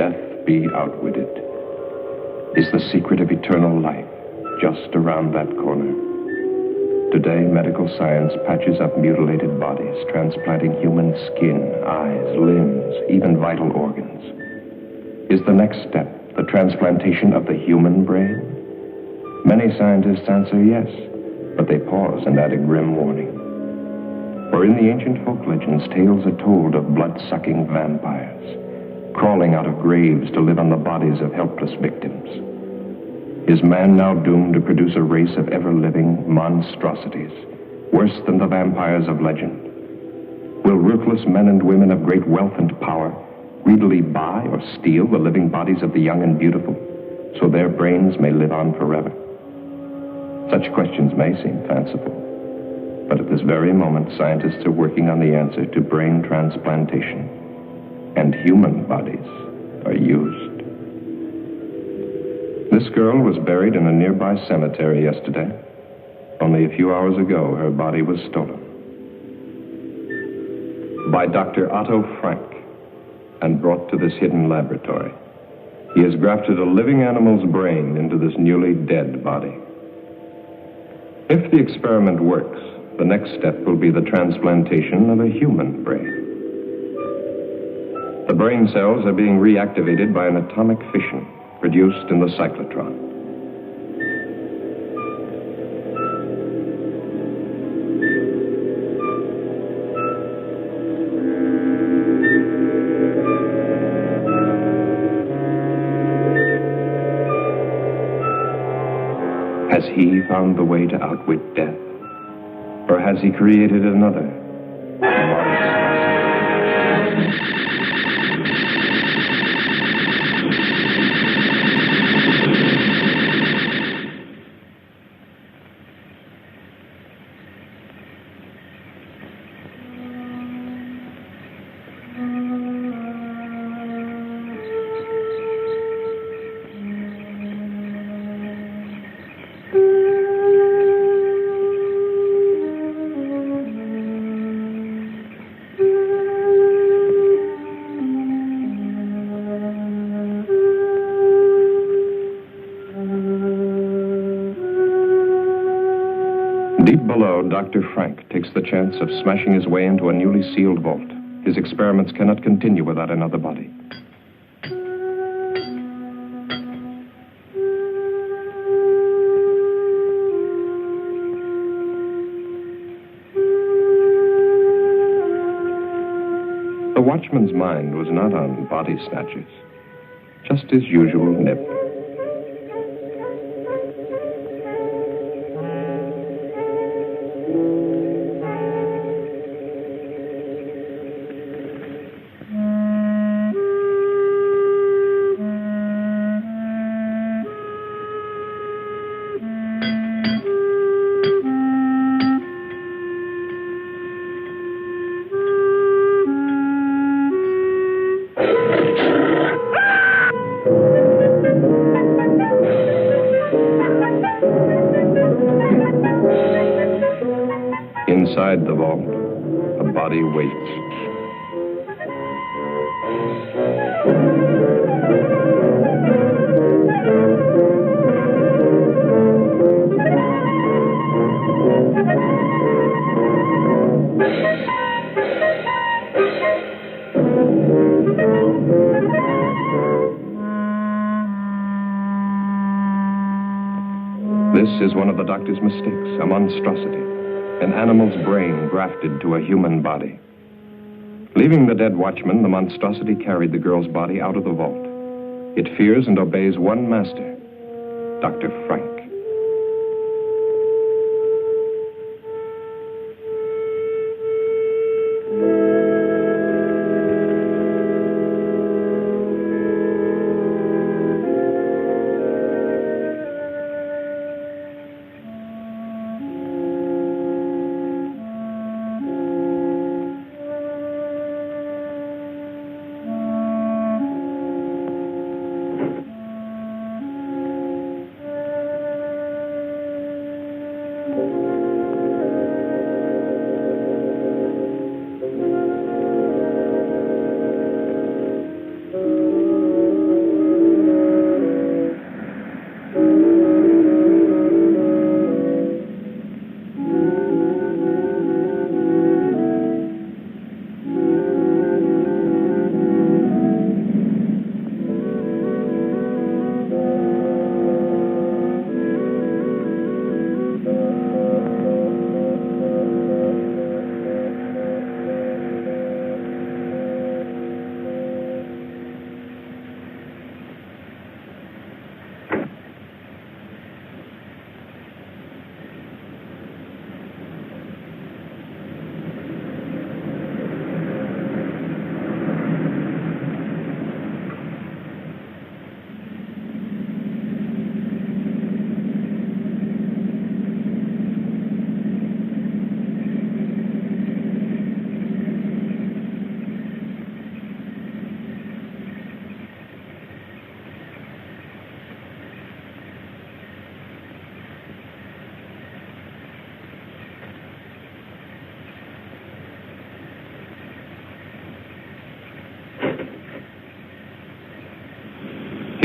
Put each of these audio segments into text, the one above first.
death be outwitted? Is the secret of eternal life just around that corner? Today, medical science patches up mutilated bodies, transplanting human skin, eyes, limbs, even vital organs. Is the next step the transplantation of the human brain? Many scientists answer yes, but they pause and add a grim warning. For in the ancient folk legends, tales are told of blood-sucking vampires, crawling out of graves to live on the bodies of helpless victims. Is man now doomed to produce a race of ever-living monstrosities, worse than the vampires of legend? Will ruthless men and women of great wealth and power greedily buy or steal the living bodies of the young and beautiful, so their brains may live on forever? Such questions may seem fanciful, but at this very moment, scientists are working on the answer to brain transplantation, and human bodies are used. This girl was buried in a nearby cemetery yesterday. Only a few hours ago, her body was stolen. By Dr. Otto Frank, and brought to this hidden laboratory. He has grafted a living animal's brain into this newly dead body. If the experiment works, the next step will be the transplantation of a human brain. The brain cells are being reactivated by an atomic fission produced in the cyclotron. Has he found the way to outwit death? Or has he created another? Deep below, Dr. Frank takes the chance of smashing his way into a newly sealed vault. His experiments cannot continue without another body. The watchman's mind was not on body snatchers, just his usual nip. Inside the vault, a body waits. This is one of the doctor's mistakes, a monstrosity. An animal's brain grafted to a human body. Leaving the dead watchman, the monstrosity carried the girl's body out of the vault. It fears and obeys one master, Dr. Frank.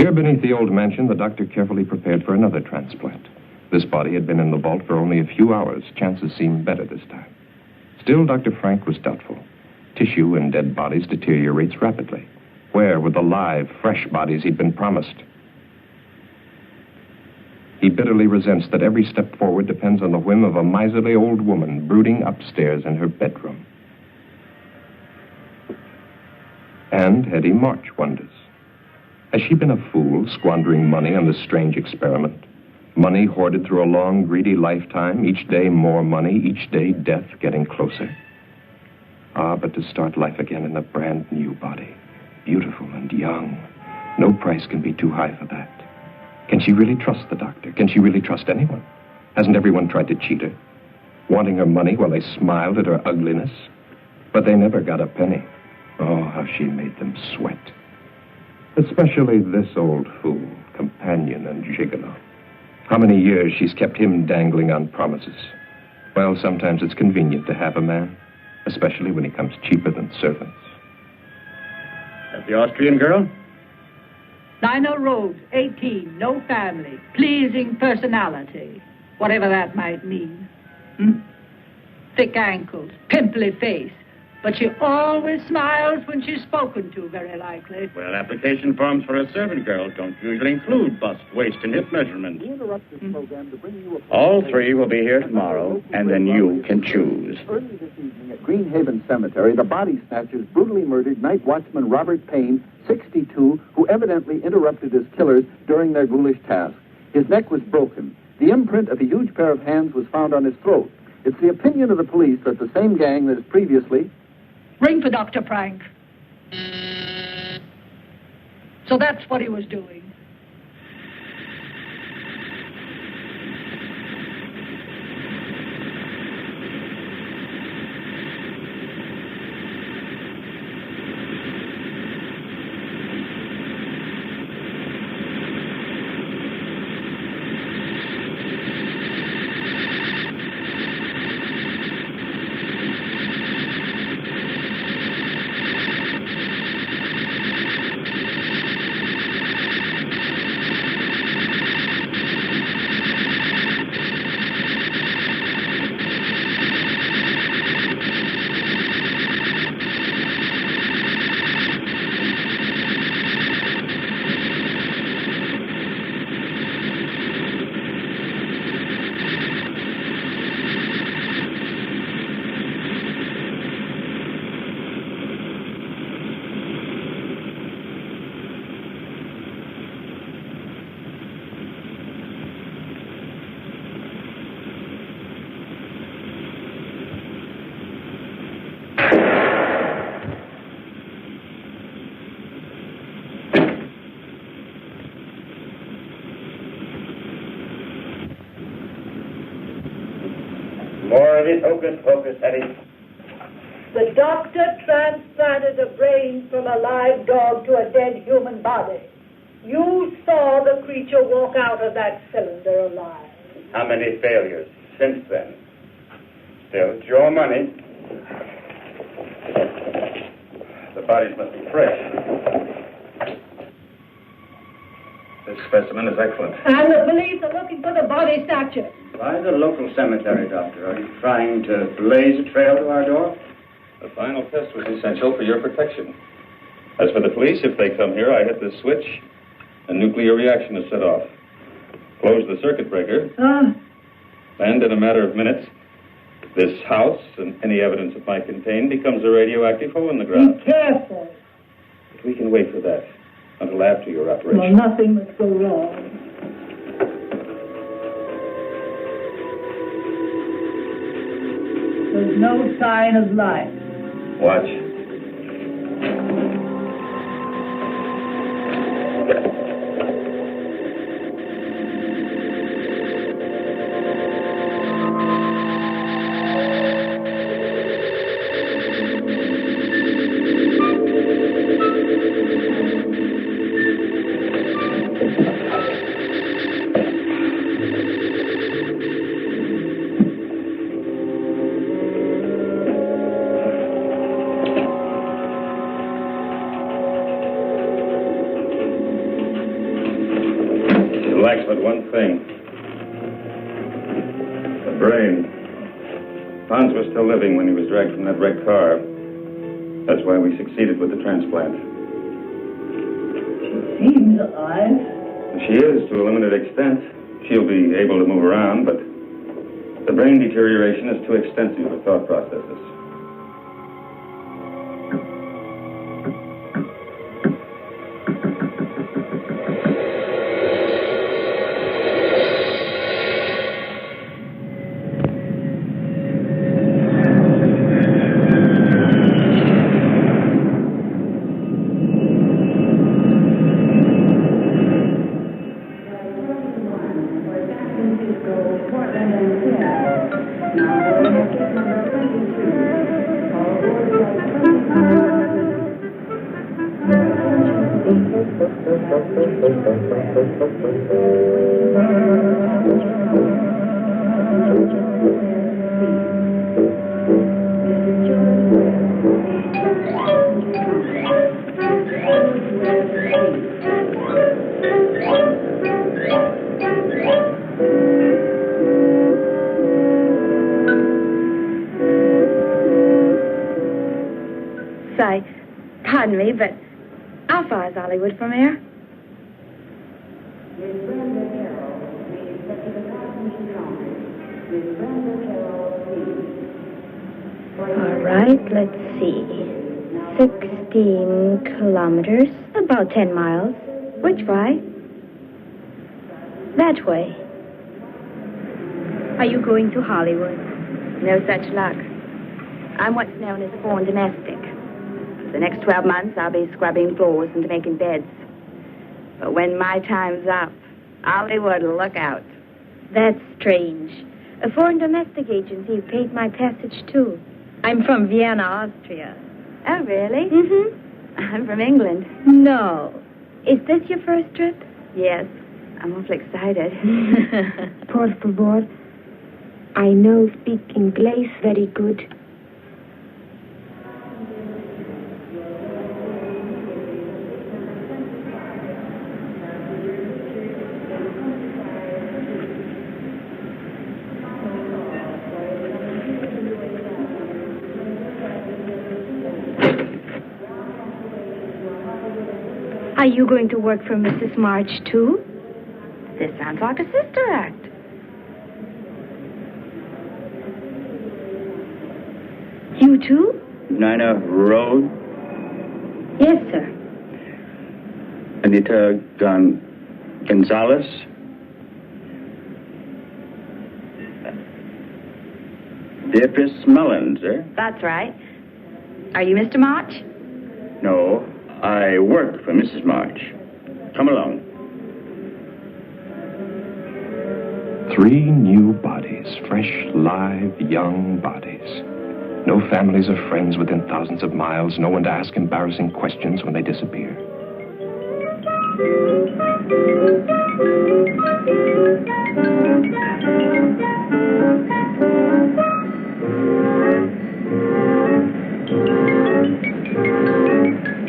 Here beneath the old mansion, the doctor carefully prepared for another transplant. This body had been in the vault for only a few hours. Chances seemed better this time. Still, Dr. Frank was doubtful. Tissue in dead bodies deteriorates rapidly. Where were the live, fresh bodies he'd been promised? He bitterly resents that every step forward depends on the whim of a miserly old woman brooding upstairs in her bedroom. And Hetty March wonders. Has she been a fool, squandering money on this strange experiment? Money hoarded through a long, greedy lifetime, each day more money, each day death getting closer. But to start life again in a brand new body, beautiful and young, no price can be too high for that. Can she really trust the doctor? Can she really trust anyone? Hasn't everyone tried to cheat her? Wanting her money while they smiled at her ugliness? But they never got a penny. Oh, how she made them sweat. Especially this old fool, companion and gigolo. How many years she's kept him dangling on promises. Well, sometimes it's convenient to have a man, especially when he comes cheaper than servants. That the Austrian girl? Lionel Rhodes, 18, no family, pleasing personality, whatever that might mean. Thick ankles, pimply face, but she always smiles when she's spoken to, very likely. Well, application forms for a servant girl don't usually include bust, waist, and hip measurements. All three will be here tomorrow, and then you can choose. Early this evening at Greenhaven Cemetery, the body snatchers brutally murdered night watchman Robert Payne, 62, who evidently interrupted his killers during their ghoulish task. His neck was broken. The imprint of a huge pair of hands was found on his throat. It's the opinion of the police that the same gang that has previously... Ring for Dr. Frank. So that's what he was doing. More of it, hocus pocus, Hetty. The doctor transplanted a brain from a live dog to a dead human body. You saw the creature walk out of that cylinder alive. How many failures since then? Still, it's your money. The bodies must be fresh. This specimen is excellent. And the police are looking for the body snatcher. Why the local cemetery, Doctor? Are you trying to blaze a trail to our door? The final test was essential for your protection. As for the police, if they come here, I hit this switch, a nuclear reaction is set off. Close the circuit breaker, and in a matter of minutes, this house and any evidence it might contain becomes a radioactive hole in the ground. Be careful. But we can wait for that until after your operation. Well, nothing must go wrong. There's no sign of life. Watch. but one thing. The brain. Hans was still living when he was dragged from that red car. That's why we succeeded with the transplant. She seems alive. She is, to a limited extent. She'll be able to move around, but the brain deterioration is too extensive for thought processes. Pardon me, but how far is Hollywood from here? All right, let's see. 16 kilometers, about 10 miles. Which way? That way. Are you going to Hollywood? No such luck. I'm what's known as a foreign domestic. For the next 12 months, I'll be scrubbing floors and making beds. But when my time's up, Hollywood will look out. That's strange. A foreign domestic agency paid my passage, too. I'm from Vienna, Austria. Oh, really? Mm-hmm. I'm from England. No. Is this your first trip? Yes. I'm awfully excited. Por favor. I know speak English very good. Are you going to work for Mrs. March, too? This sounds like a sister act. You, too? Nina Road? Yes, sir. Anita Gonzalez? Beatrice Mullins, eh? That's right. Are you Mr. March? No, I work for Mrs. March. Come along. 3 new bodies, fresh, live, young bodies. No families or friends within thousands of miles. No one to ask embarrassing questions when they disappear.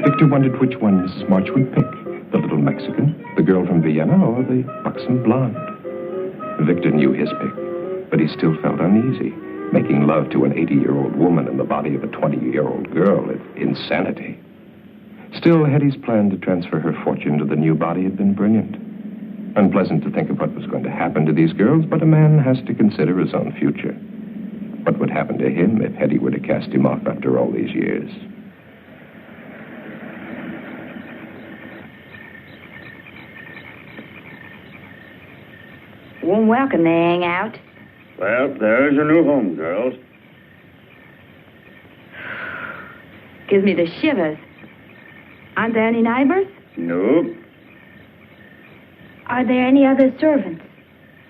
Victor wondered which one Mrs. March would pick. The little Mexican, the girl from Vienna, or the buxom blonde. Victor knew his pick, but he still felt uneasy. Making love to an 80-year-old woman in the body of a 20-year-old girl is insanity. Still, Hetty's plan to transfer her fortune to the new body had been brilliant. Unpleasant to think of what was going to happen to these girls, but a man has to consider his own future. What would happen to him if Hetty were to cast him off after all these years? Warm welcome they hang out. Well, there's your new home, girls. Gives me the shivers. Aren't there any neighbors? No. Are there any other servants?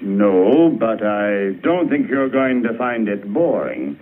No, but I don't think you're going to find it boring.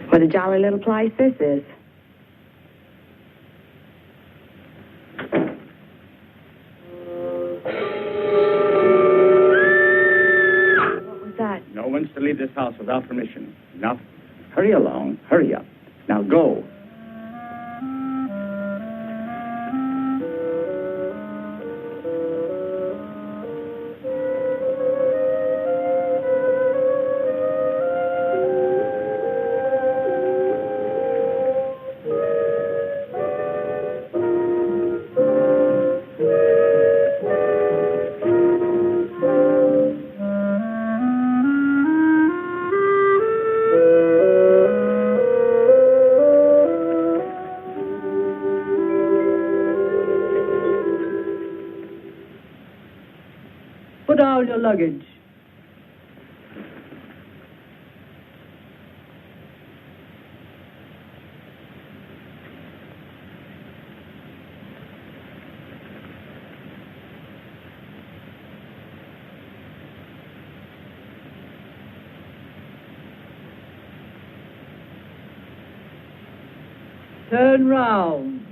What a jolly little place this is. What was that? No one's to leave this house without permission. Now, hurry along. Hurry up. Now, go. Put down your luggage. Turn round.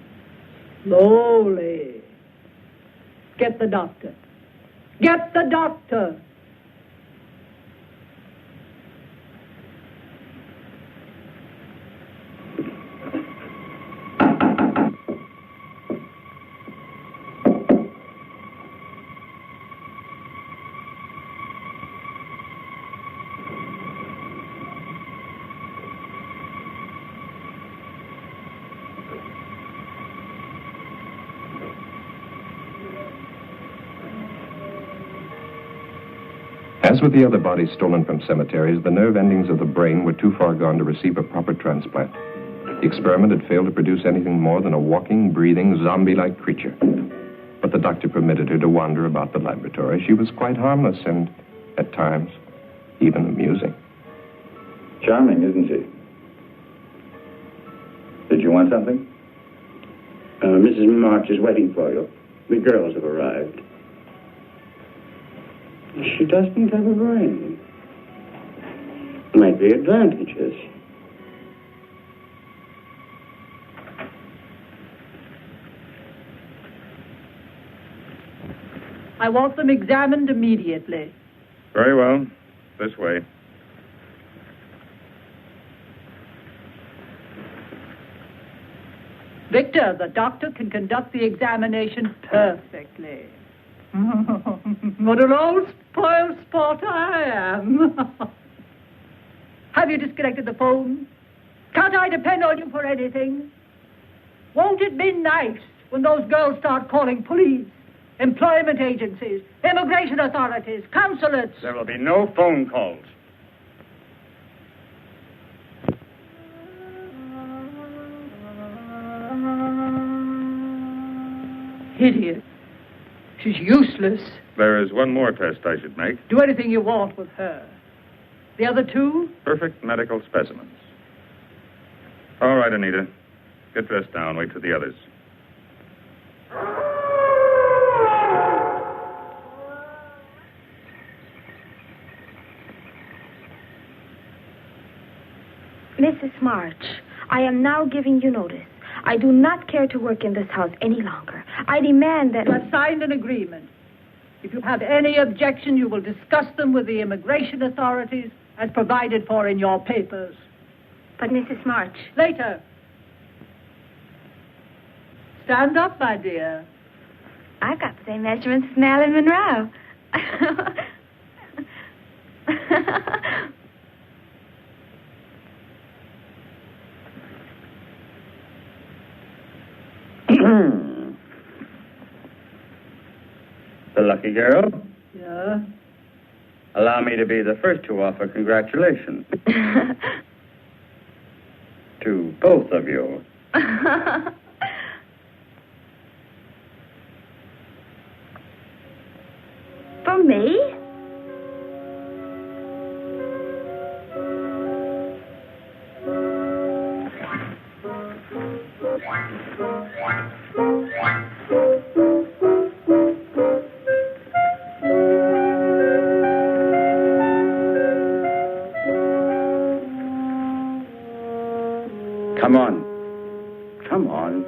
Slowly. Get the doctor. Get the doctor. As with the other bodies stolen from cemeteries, the nerve endings of the brain were too far gone to receive a proper transplant. The experiment had failed to produce anything more than a walking, breathing, zombie-like creature. But the doctor permitted her to wander about the laboratory. She was quite harmless and, at times, even amusing. Charming, isn't she? Did you want something? Mrs. March is waiting for you. The girls have arrived. She doesn't have a brain. Might be advantages. I want them examined immediately. Very well. This way. Victor, the doctor can conduct the examination perfectly. What an old spoiled sport I am. Have you disconnected the phone? Can't I depend on you for anything? Won't it be nice when those girls start calling police, employment agencies, immigration authorities, consulates? There will be no phone calls. Idiot. She's useless. There is one more test I should make. Do anything you want with her. The other two? Perfect medical specimens. All right, Anita. Get dressed now and wait for the others. Mrs. March, I am now giving you notice. I do not care to work in this house any longer. I demand that... You have signed an agreement. If you have any objection, you will discuss them with the immigration authorities as provided for in your papers. But, Mrs. March... Later. Stand up, my dear. I've got the same measurements as Marilyn Monroe. The lucky girl. Yeah? Allow me to be the first to offer congratulations. To both of you. For me? Come on. Come on.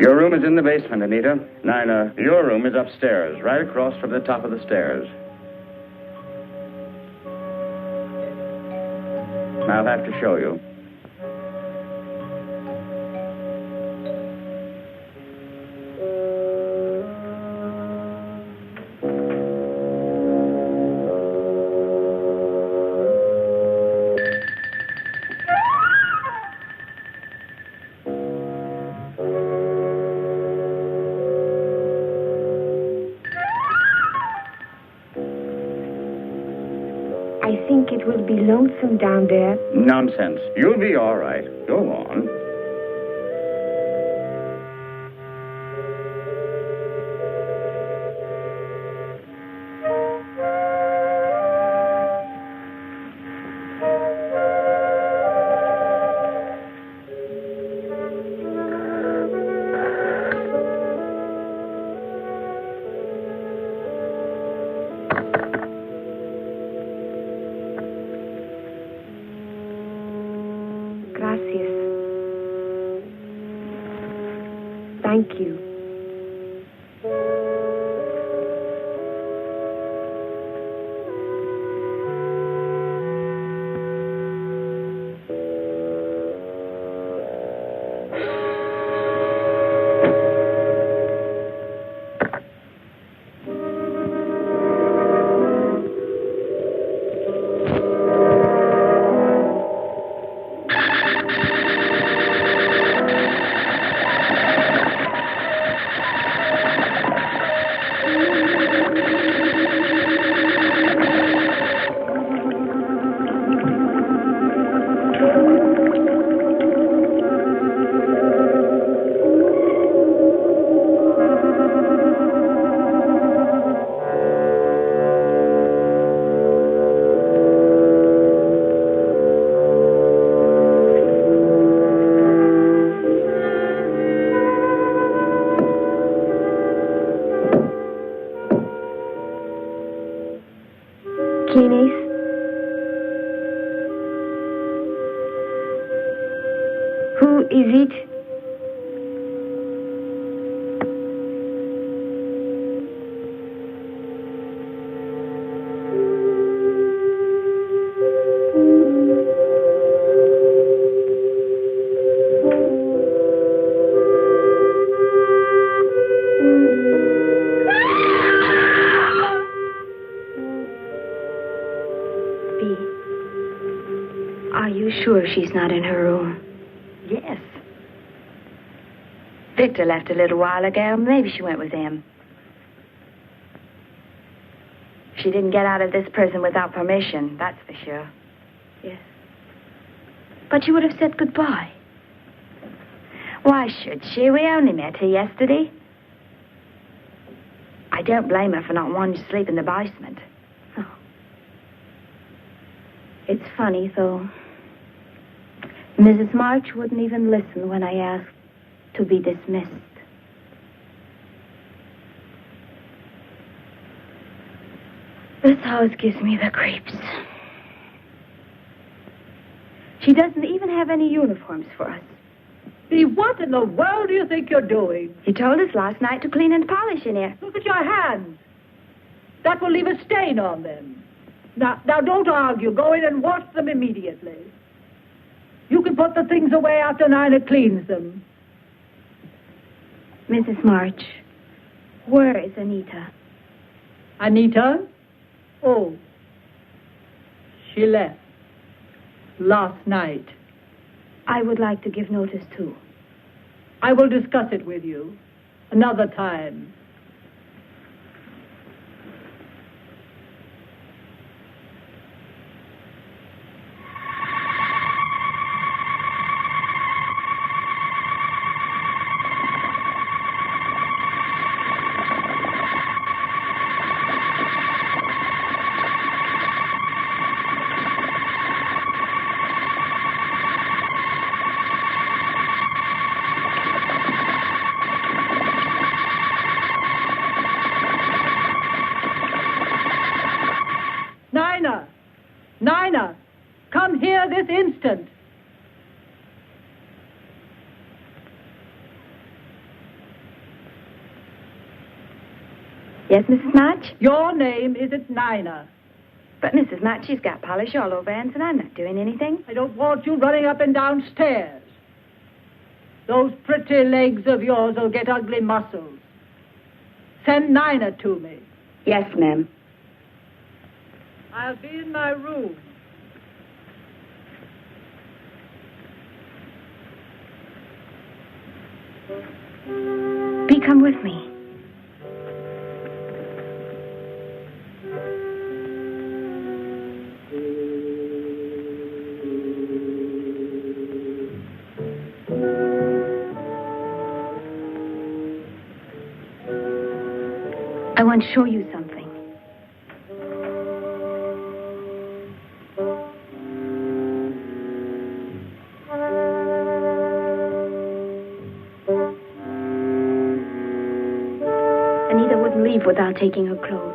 Your room is in the basement, Anita. Nina, your room is upstairs, right across from the top of the stairs. I'll have to show you. I think it will be lonesome down there. Nonsense. You'll be all right. Go on. Gracias. Thank you. Keenes? Who is it? Are you sure she's not in her room? Yes. Victor left a little while ago. Maybe she went with him. She didn't get out of this prison without permission, that's for sure. Yes. But you would have said goodbye. Why should she? We only met her yesterday. I don't blame her for not wanting to sleep in the basement. Oh. It's funny, though. Mrs. March wouldn't even listen when I asked to be dismissed. This house gives me the creeps. She doesn't even have any uniforms for us. See, what in the world do you think you're doing? You told us last night to clean and polish in here. Look at your hands. That will leave a stain on them. Now, don't argue. Go in and wash them immediately. You can put the things away after Nina cleans them. Mrs. March, where is Anita? Anita? Oh, she left last night. I would like to give notice, too. I will discuss it with you another time. Yes, Mrs. March? Your name isn't Nina. But Mrs. March, she's got polish all over hands, and I'm not doing anything. I don't want you running up and down stairs. Those pretty legs of yours will get ugly muscles. Send Nina to me. Yes, ma'am. I'll be in my room. Bee, come with me. I want to show you something. Anita wouldn't leave without taking her clothes.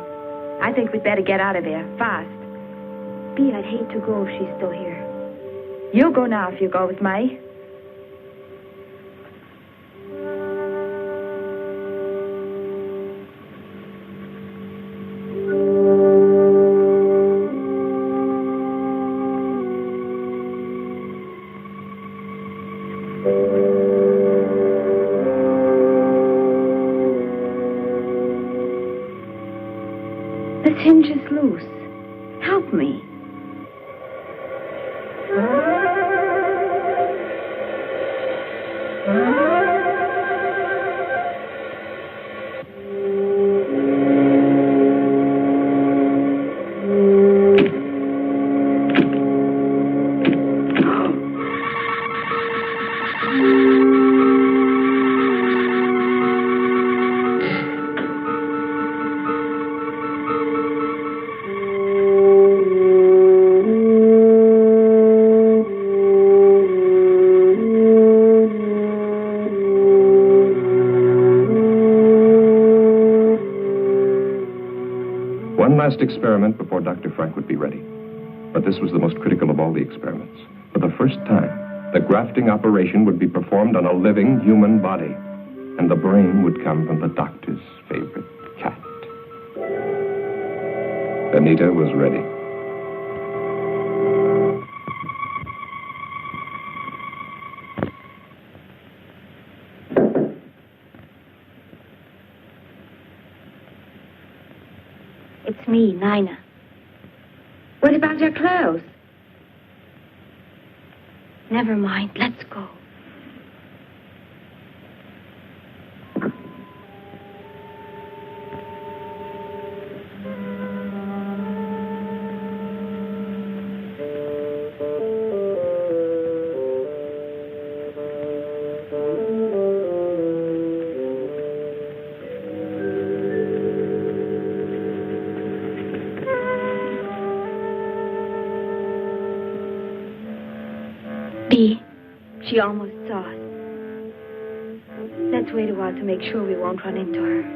I think we'd better get out of here, fast. Bee, I'd hate to go if she's still here. You go now if you go with me. This hinge is loose. Help me. One last experiment before Dr. Frank would be ready. But this was the most critical of all the experiments. For the first time, the grafting operation would be performed on a living human body, and the brain would come from the doctor's favorite cat. Anita was ready. It's me, Nina. What about your clothes? Never mind. Let's go. Bee, she almost saw us. Let's wait a while to make sure we won't run into her.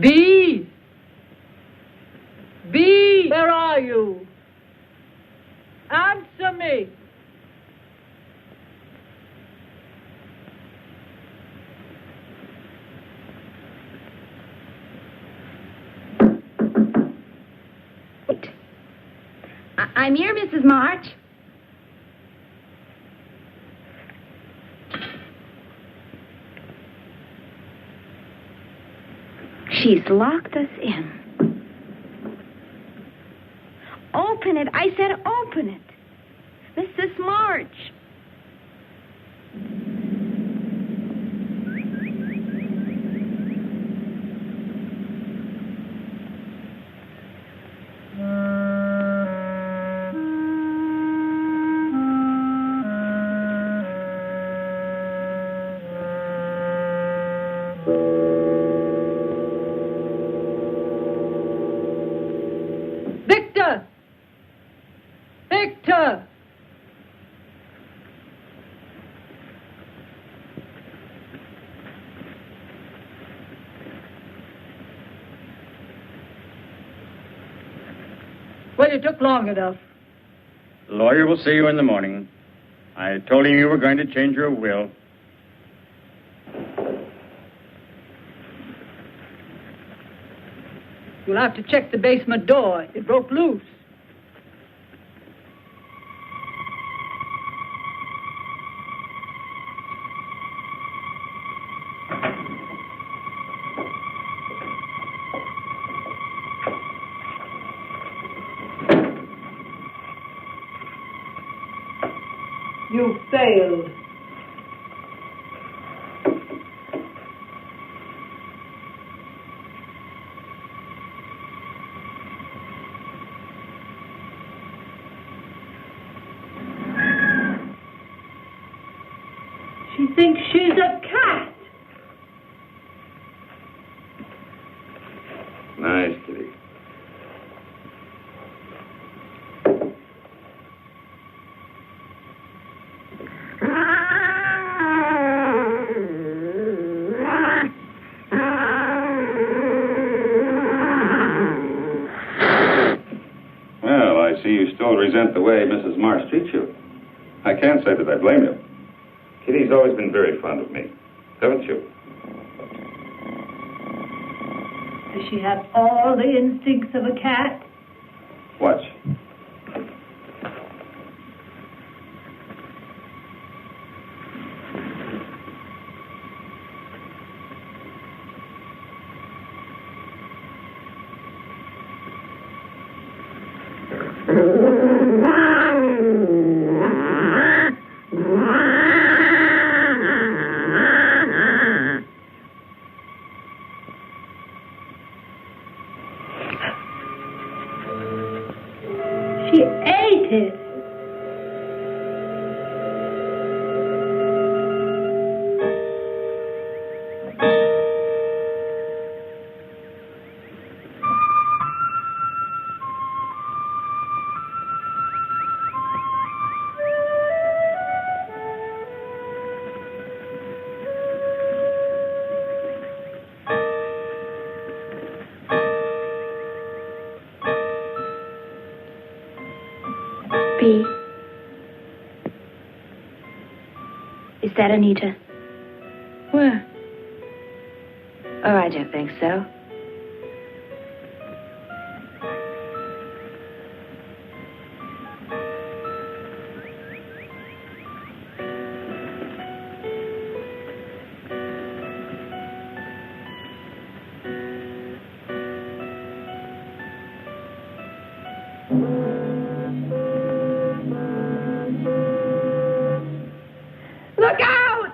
B! B! Where are you? Answer me! I'm here, Mrs. March. She's locked us in. Open it. I said open it. Mrs. March. Victor! Victor! Well, it took long enough. The lawyer will see you in the morning. I told him you were going to change your will. You'll have to check the basement door. It broke loose. You failed. She thinks she's a cat. Nice, kitty. Well, I see you still resent the way Mrs. Marsh treats you. I can't say that I blame you. Kitty's always been very fond of me, haven't you? Does she have all the instincts of a cat? Watch. She ate it. B. Is that Anita? Where? Oh, I don't think so. Look out!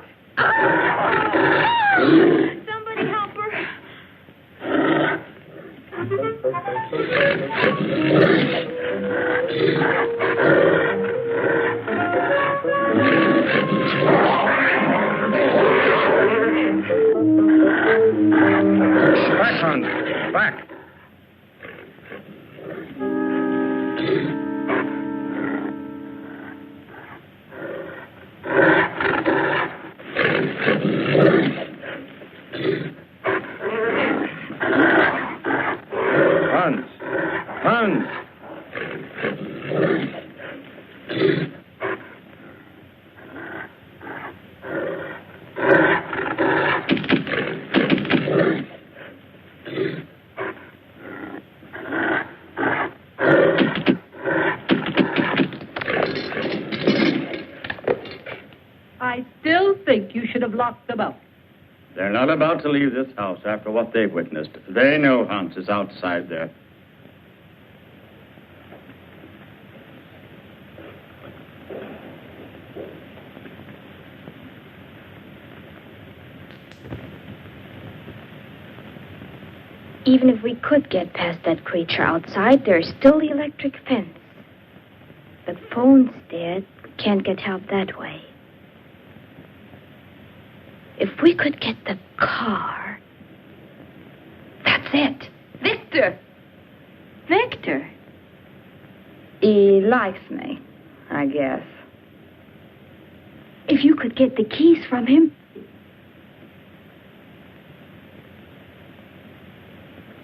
Somebody help her. Back, Hans. Back. lock them up. They're not about to leave this house after what they've witnessed. They know Hans is outside there. Even if we could get past that creature outside, there's still the electric fence. The phone's dead. Can't get help that way. If we could get the car... That's it. Victor! Victor? He likes me, I guess. If you could get the keys from him...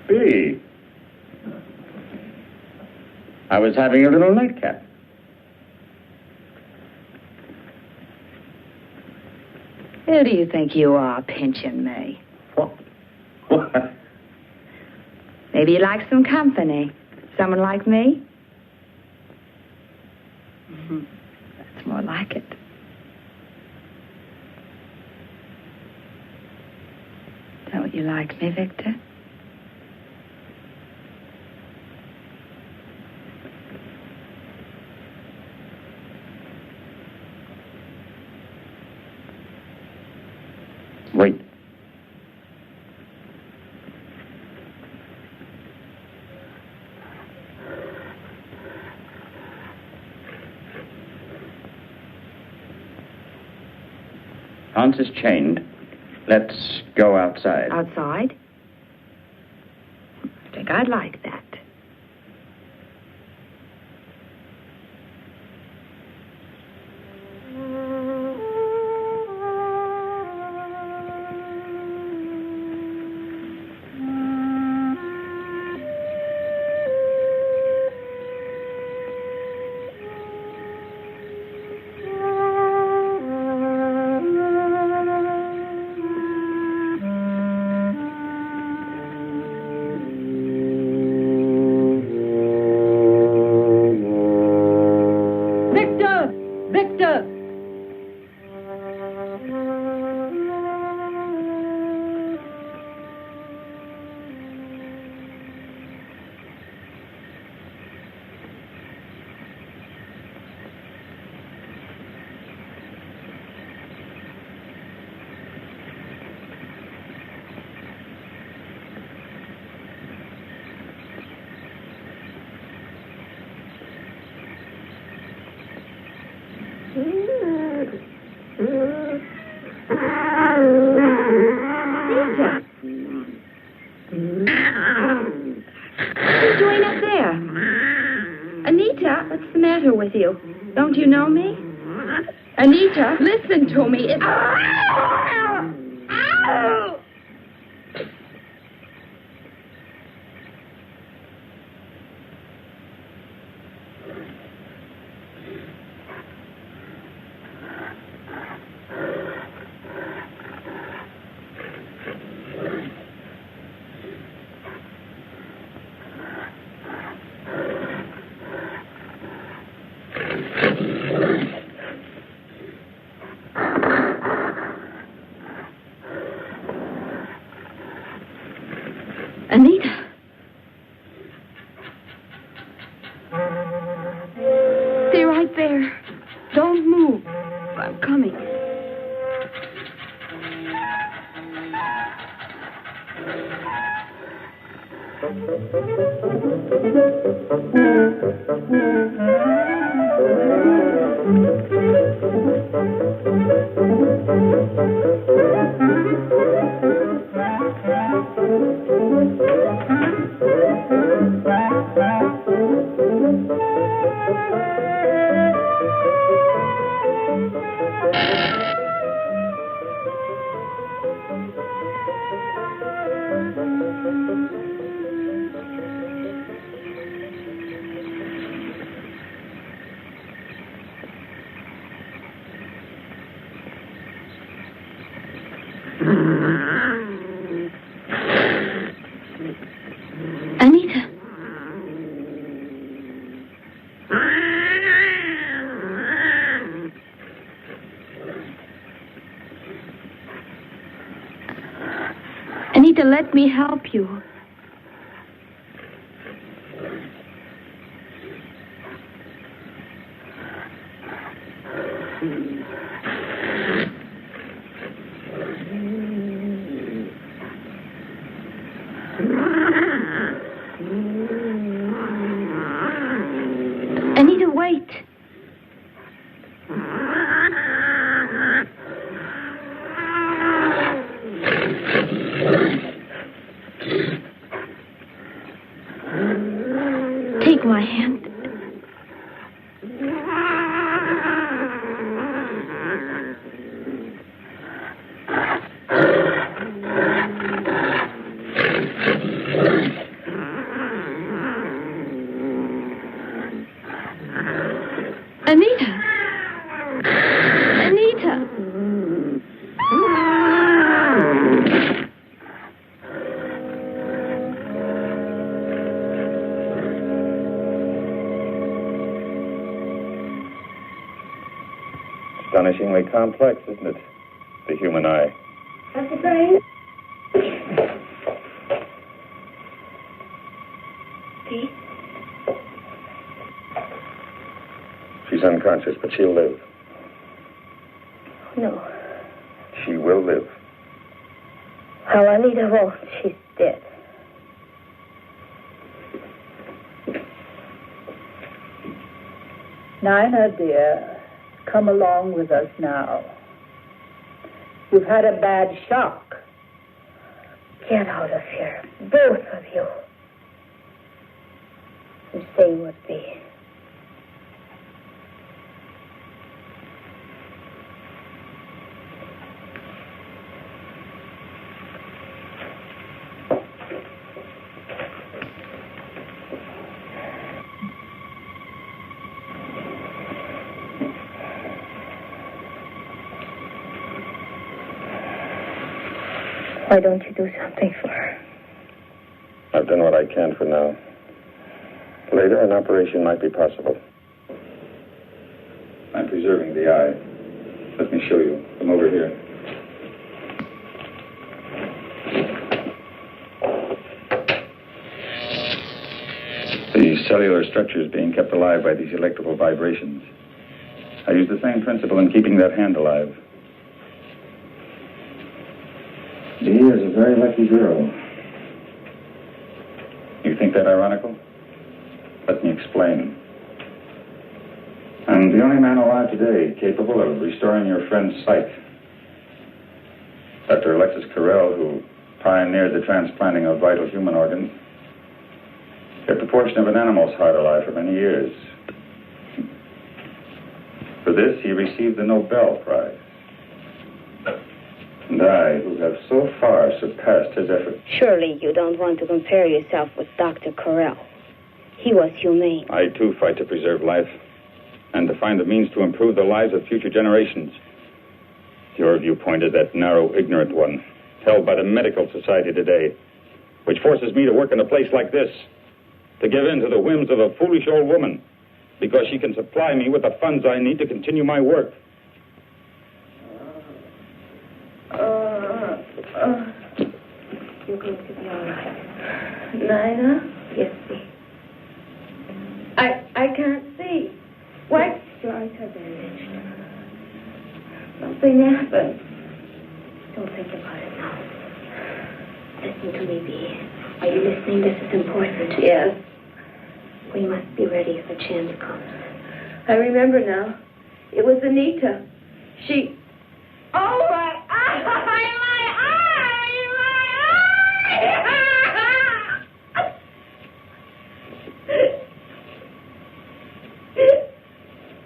B. I was having a little nightcap. Who do you think you are, pinching me? What? Maybe you like some company. Someone like me? That's more like it. Don't you like me, Victor? Wait. Hans is chained. Let's go outside. Outside? I think I'd like that. With you. Don't you know me? Anita, listen to me. It's... Anita. Stay right there. Don't move. I'm coming. Anita, let me help you. Anita, wait. Take my hand. Anita. Anita. Astonishingly complex, isn't it? The human eye. Dr. Crane? Pete? She's unconscious, but she'll live. No. She will live. Oh, Anita won't. She's dead. Nina, dear, come along with us now. You've had a bad shock. Get out of here, both of you. And say what be. Why don't you do something for her? I've done what I can for now. Later, an operation might be possible. I'm preserving the eye. Let me show you. Come over here. The cellular structure is being kept alive by these electrical vibrations. I use the same principle in keeping that hand alive. Dee is a very lucky girl. You think that ironical? Let me explain. I'm the only man alive today capable of restoring your friend's sight. Dr. Alexis Carrel, who pioneered the transplanting of vital human organs, kept a portion of an animal's heart alive for many years. For this, he received the Nobel Prize. And I, who have so far surpassed his efforts. Surely you don't want to compare yourself with Dr. Carrel. He was humane. I, too, fight to preserve life and to find the means to improve the lives of future generations. Your viewpoint is that narrow, ignorant one, held by the medical society today, which forces me to work in a place like this, to give in to the whims of a foolish old woman, because she can supply me with the funds I need to continue my work. You're going to be all right. Nina? Yes, dear. I can't see. What? Your eyes are bandaged. Something happened. Don't think about it now. Listen to me, Bee. Are you listening? This is important. Yes. We must be ready if a chance comes. I remember now. It was Anita. She... Oh, my eye! My eye!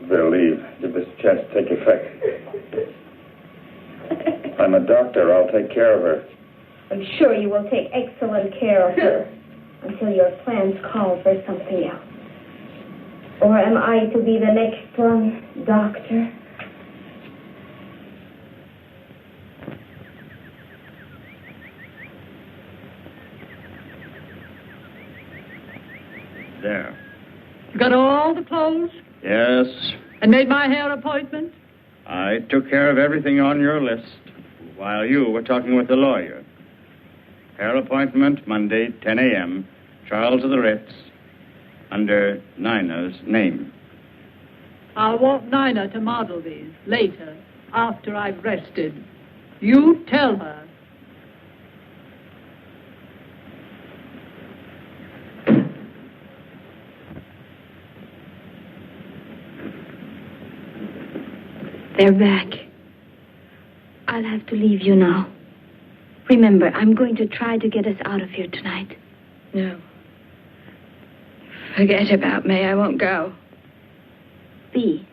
They'll leave. Give this a chance to take effect. I'm a doctor. I'll take care of her. I'm sure you will take excellent care of her until your plans call for something else. Or am I to be the next one, doctor? There. You got all the clothes Yes, and made my hair appointment? I took care of everything on your list while you were talking with the lawyer. Hair appointment Monday, 10 a.m. Charles of the Ritz, under Nina's name. I'll want Nina to model these later, after I've rested. You tell her. They're back. I'll have to leave you now. Remember, I'm going to try to get us out of here tonight. No. Forget about me. I won't go. Bea,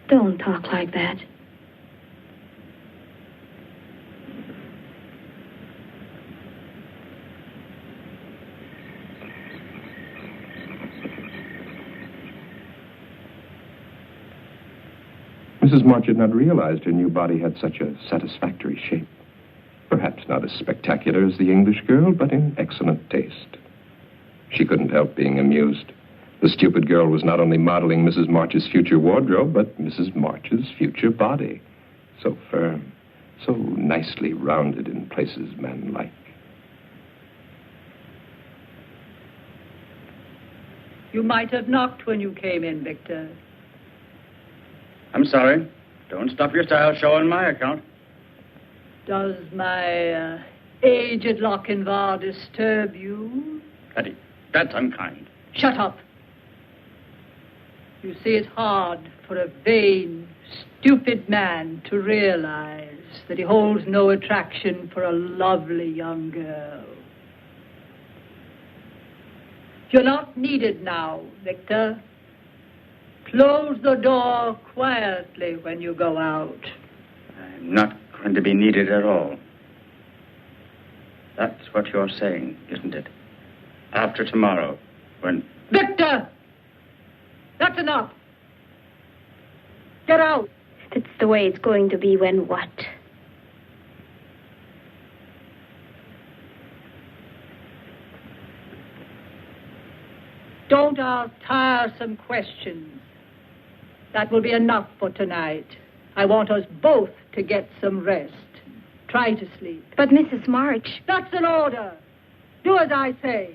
don't talk like that. Mrs. March had not realized her new body had such a satisfactory shape. Perhaps not as spectacular as the English girl, but in excellent taste. She couldn't help being amused. The stupid girl was not only modeling Mrs. March's future wardrobe, but Mrs. March's future body. So firm, so nicely rounded in places men like. You might have knocked when you came in, Victor. I'm sorry. Don't stop your style show on my account. Does my aged Lochinvar disturb you? Hetty, that's unkind. Shut up. You see, it's hard for a vain, stupid man to realize that he holds no attraction for a lovely young girl. You're not needed now, Victor. Close the door quietly when you go out. I'm not going to be needed at all. That's what you're saying, isn't it? After tomorrow, when... Victor! That's enough. Get out. That's the way it's going to be when what? Don't ask tiresome questions. That will be enough for tonight. I want us both to get some rest. Try to sleep. But Mrs. March... That's an order. Do as I say.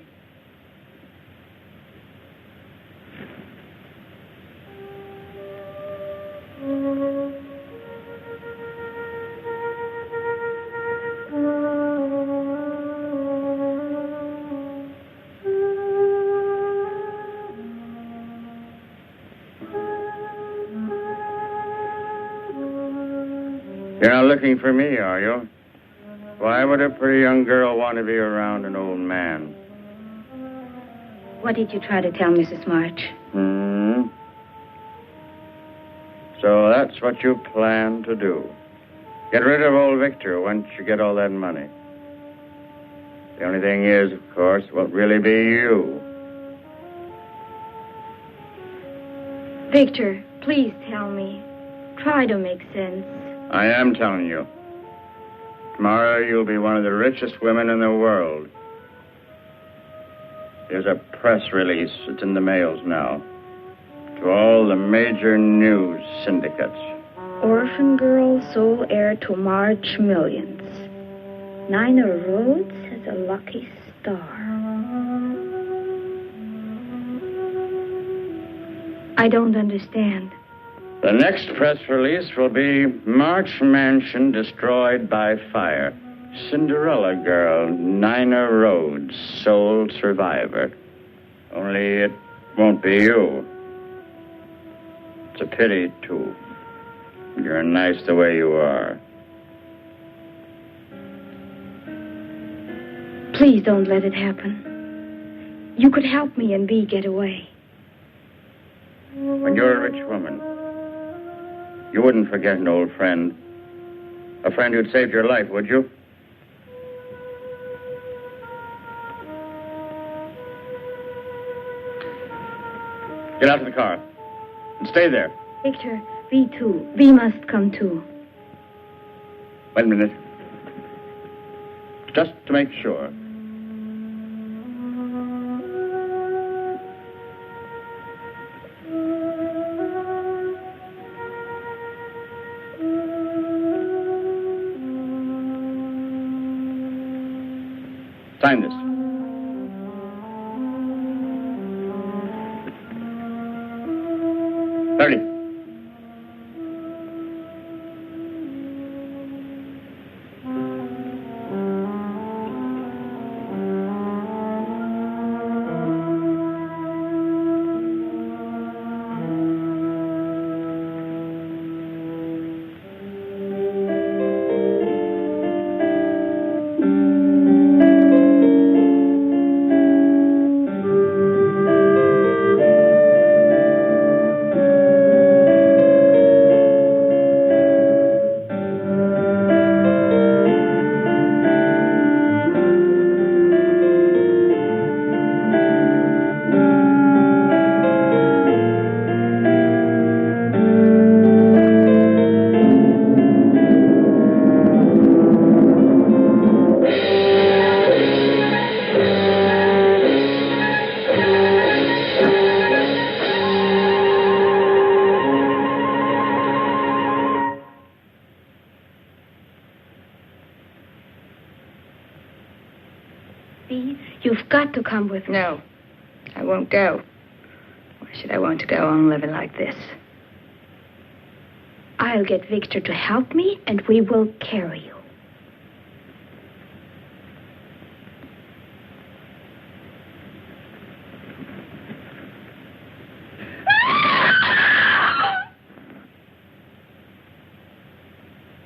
You're not looking for me, are you? Why would a pretty young girl want to be around an old man? What did you try to tell Mrs. March? So that's what you plan to do. Get rid of old Victor once you get all that money. The only thing is, of course, it won't really be you. Victor, please tell me. Try to make sense. I am telling you. Tomorrow you'll be one of the richest women in the world. There's a press release. It's in the mails now. To all the major news syndicates. Orphan girl, sole heir to March millions. Nina Rhodes has a lucky star. I don't understand. The next press release will be March Mansion destroyed by fire. Cinderella girl, Nina Rhodes, sole survivor. Only it won't be you. It's a pity, too. You're nice the way you are. Please don't let it happen. You could help me and Bea get away. When you're a rich woman, you wouldn't forget an old friend. A friend who'd saved your life, would you? Get out of the car. And stay there. Victor, Bea too. Bea must come too. Wait a minute. Just to make sure. Sign this. Hurry. You've got to come with me. No, I won't go. Why should I want to go on living like this? I'll get Victor to help me, and we will carry you.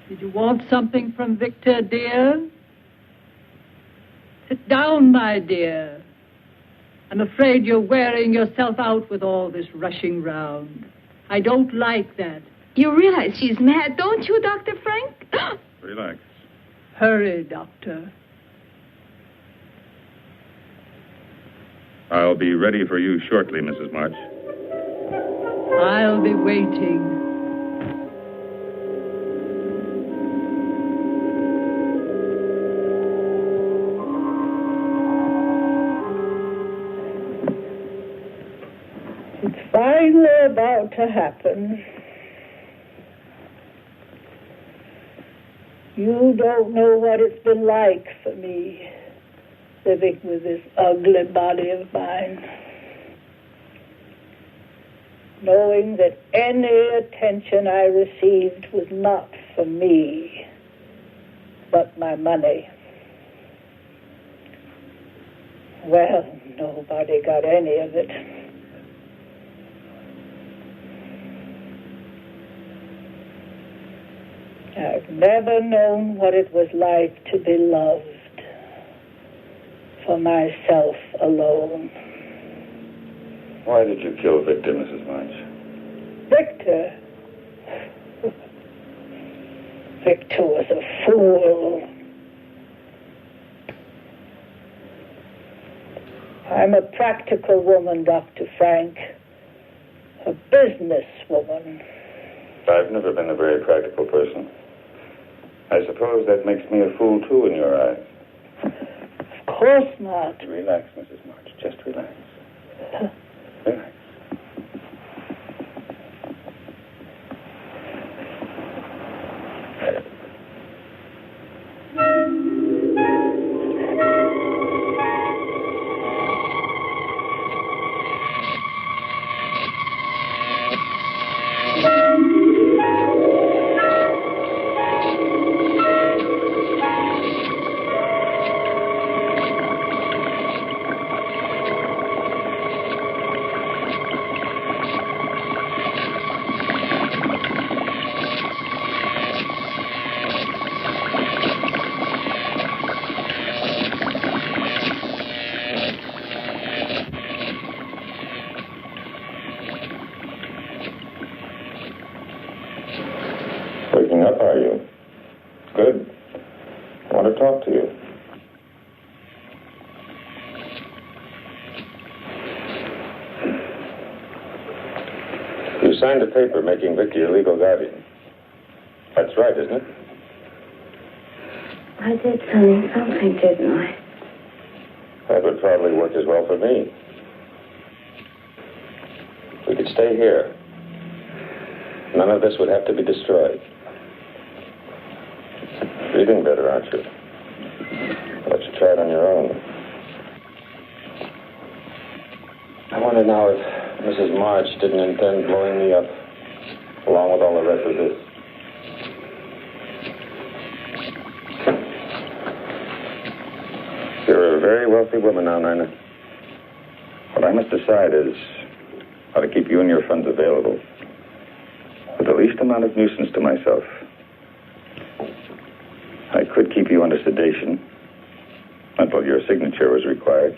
Did you want something from Victor, dear? Sit down, my dear. I'm afraid you're wearing yourself out with all this rushing round. I don't like that. You realize she's mad, don't you, Dr. Frank? Relax. Hurry, Doctor. I'll be ready for you shortly, Mrs. March. I'll be waiting. It's finally about to happen. You don't know what it's been like for me, living with this ugly body of mine. Knowing that any attention I received was not for me, but my money. Well, nobody got any of it. I've never known what it was like to be loved for myself alone. Why did you kill Victor, Mrs. March? Victor? Victor was a fool. I'm a practical woman, Dr. Frank. A business woman. I've never been a very practical person. I suppose that makes me a fool, too, in your eyes. Of course not. Relax, Mrs. March. Just relax. Relax. Waking up, are you? Good. I want to talk to you. You signed a paper making Vicky your legal guardian. That's right, isn't it? I did sign something, didn't I? That would probably work as well for me. We could stay here. None of this would have to be destroyed. Breathing better, aren't you? I'll let you try it on your own. I wonder now if Mrs. March didn't intend blowing me up, along with all the rest of this. You're a very wealthy woman now, Nina. What I must decide is how to keep you and your funds available with the least amount of nuisance to myself. I could keep you under sedation until your signature was required.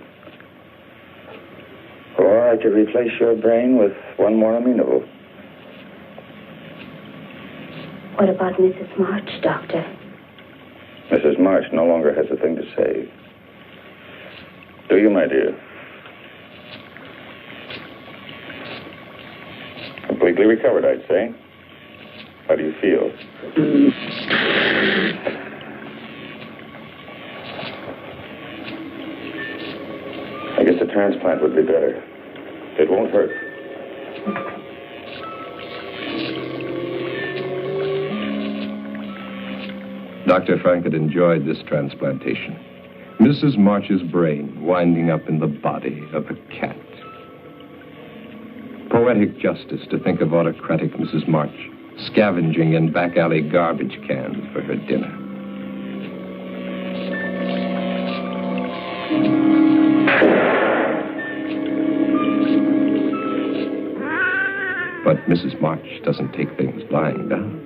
Or I could replace your brain with one more amenable. What about Mrs. March, Doctor? Mrs. March no longer has a thing to say. Do you, my dear? Completely recovered, I'd say. How do you feel? I guess a transplant would be better. It won't hurt. Dr. Frank had enjoyed this transplantation. Mrs. March's brain winding up in the body of a cat. Poetic justice to think of autocratic Mrs. March scavenging in back alley garbage cans for her dinner. But Mrs. March doesn't take things lying down.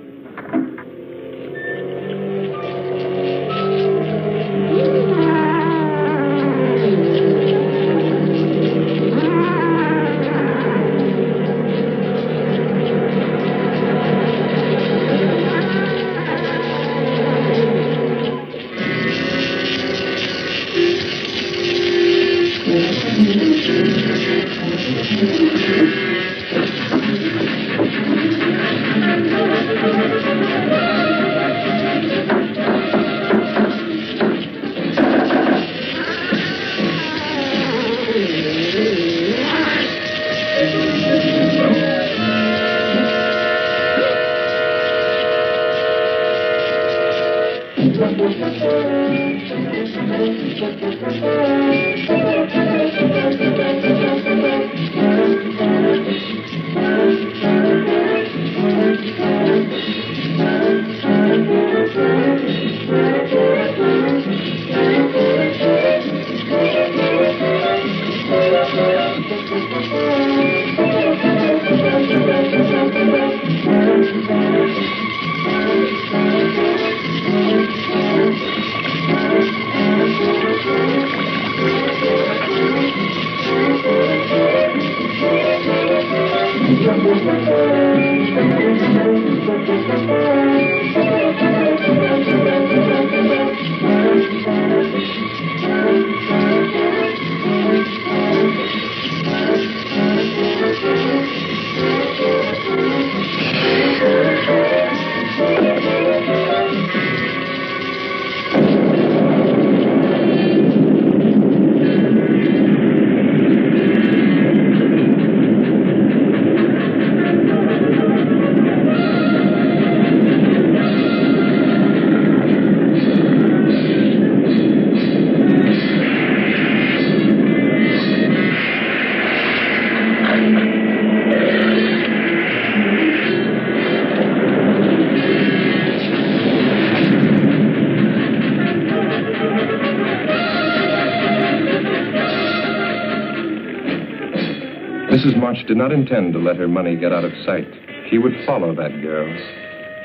Mrs. March did not intend to let her money get out of sight. She would follow that girl.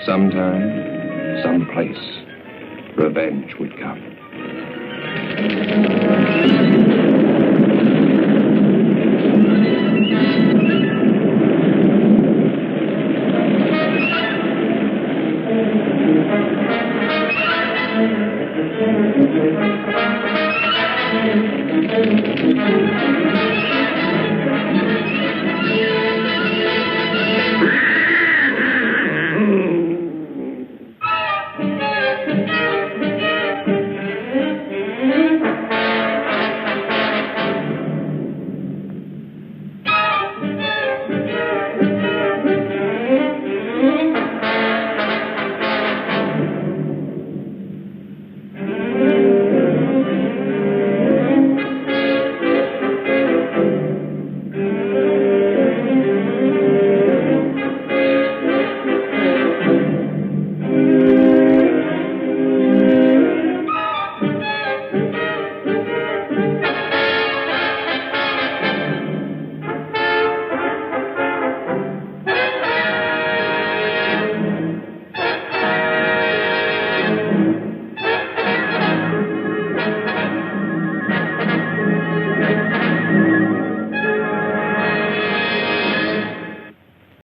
Sometime, someplace, revenge would come.